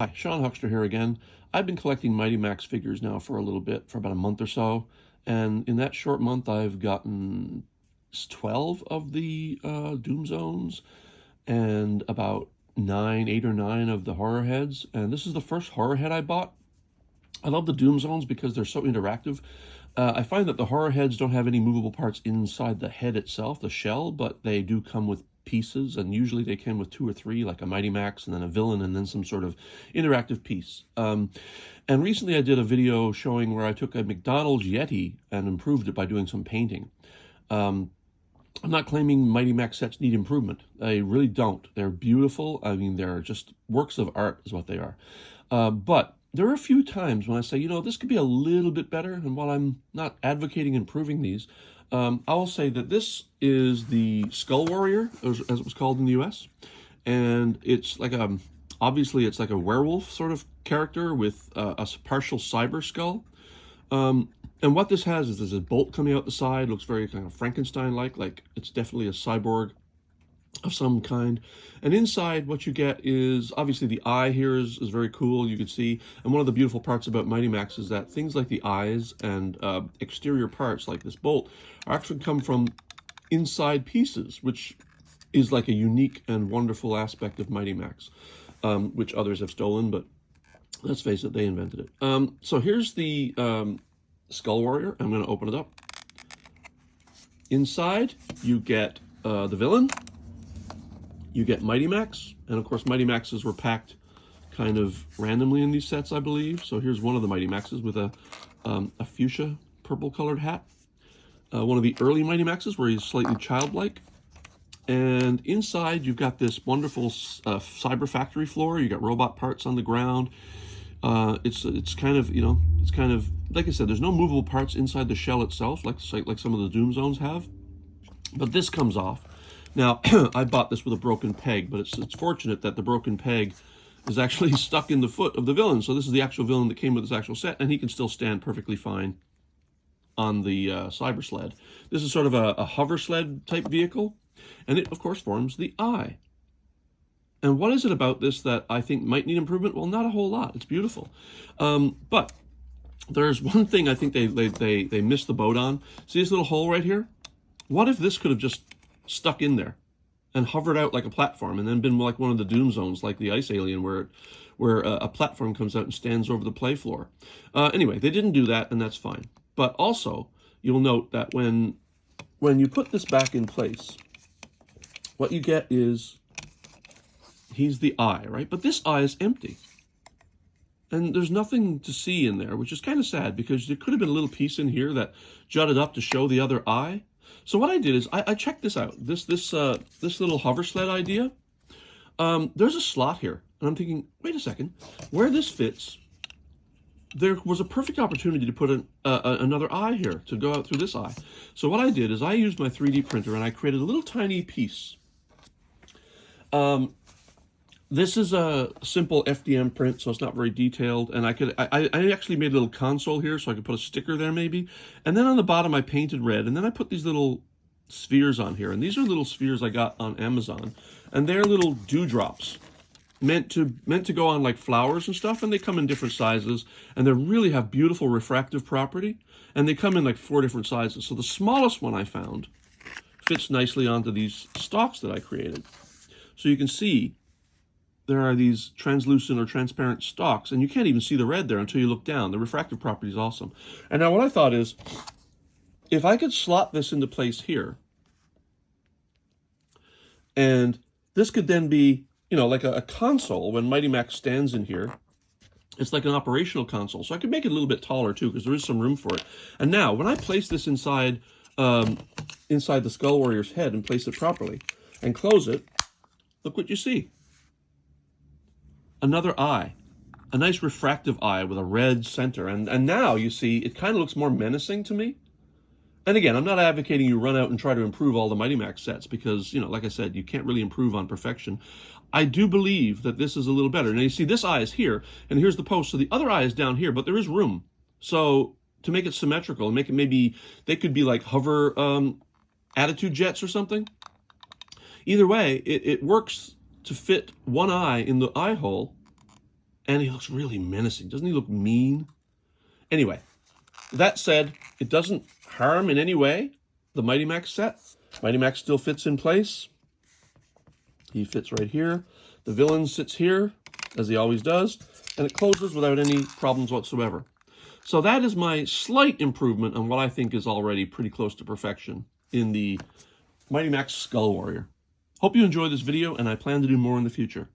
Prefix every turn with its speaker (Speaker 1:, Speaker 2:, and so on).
Speaker 1: Hi, Sean Huckster here again. I've been collecting Mighty Max figures now for a little bit, for about a month or so, and in that short month I've gotten 12 of the Doom Zones and about 8 or 9 of the horror heads, and this is the first horror head I bought. I love the Doom Zones because they're so interactive. I find that the horror heads don't have any movable parts inside the head itself, the shell, but they do come with pieces, and usually they came with 2 or 3, like a Mighty Max and then a villain and then some sort of interactive piece. And recently I did a video showing where I took a McDonald's Yeti and improved it by doing some painting. I'm not claiming Mighty Max sets need improvement. They really don't. They're beautiful. I mean, they're just works of art is what they are. But there are a few times when I say, this could be a little bit better. And while I'm not advocating improving these, I will say that this is the Skull Warrior, as it was called in the US. And it's like obviously it's like a werewolf sort of character with a partial cyber skull. And what this has is there's a bolt coming out the side, looks very kind of Frankenstein-like it's definitely a cyborg of some kind. And inside what you get is, obviously the eye here is very cool, you can see. And one of the beautiful parts about Mighty Max is that things like the eyes and exterior parts like this bolt actually come from inside pieces, which is like a unique and wonderful aspect of Mighty Max, which others have stolen, but let's face it, they invented it. So here's the Skull Warrior. I'm going to open it up. Inside, you get the villain. You get Mighty Max, and of course Mighty Maxes were packed kind of randomly in these sets, I believe. So here's one of the Mighty Maxes with a fuchsia purple colored hat. One of the early Mighty Maxes where he's slightly childlike. And inside you've got this wonderful cyber factory floor. You got robot parts on the ground. It's kind of, it's kind of, like I said, there's no movable parts inside the shell itself, like some of the Doom Zones have. But this comes off. Now, I bought this with a broken peg, but it's fortunate that the broken peg is actually stuck in the foot of the villain. So this is the actual villain that came with this actual set, and he can still stand perfectly fine on the cyber sled. This is sort of a hover sled type vehicle, and it, of course, forms the eye. And what is it about this that I think might need improvement? Well, not a whole lot. It's beautiful. But there's one thing I think they missed the boat on. See this little hole right here? What if this could have just stuck in there and hovered out like a platform and then been like one of the Doom Zones, like the Ice Alien, where a platform comes out and stands over the play floor. Anyway, they didn't do that, and that's fine. But also, you'll note that when you put this back in place, what you get is he's the eye, right? But this eye is empty. And there's nothing to see in there, which is kind of sad because there could have been a little piece in here that jutted up to show the other eye. So what I did is I checked this out, this little hover sled idea. There's a slot here, and I'm thinking, wait a second, where this fits, there was a perfect opportunity to put another eye here to go out through this eye. So what I did is I used my 3D printer and I created a little tiny piece. This is a simple FDM print, so it's not very detailed. And I actually made a little console here so I could put a sticker there maybe. And then on the bottom I painted red, and then I put these little spheres on here. And these are little spheres I got on Amazon. And they're little dewdrops meant to go on like flowers and stuff, and they come in different sizes, and they really have beautiful refractive property. And they come in like 4 different sizes. So the smallest one I found fits nicely onto these stalks that I created. So you can see there are these translucent or transparent stalks, and you can't even see the red there until you look down. The refractive property is awesome. And now what I thought is, if I could slot this into place here, and this could then be, like a console when Mighty Max stands in here. It's like an operational console. So I could make it a little bit taller too, because there is some room for it. And now, when I place this inside the Skull Warrior's head and place it properly, and close it, look what you see. Another eye, a nice refractive eye with a red center. And now you see it kind of looks more menacing to me. And again, I'm not advocating you run out and try to improve all the Mighty Max sets because, like I said, you can't really improve on perfection. I do believe that this is a little better. Now you see this eye is here, and here's the post. So the other eye is down here, but there is room. So to make it symmetrical and make it maybe, they could be like hover attitude jets or something. Either way, it works to fit one eye in the eye hole And he looks really menacing. Doesn't he look mean? Anyway, that said, it doesn't harm in any way the Mighty Max set. Mighty Max still fits in place. He fits right here. The villain sits here, as he always does, and it closes without any problems whatsoever. So that is my slight improvement on what I think is already pretty close to perfection in the Mighty Max Skull Warrior. Hope you enjoyed this video, and I plan to do more in the future.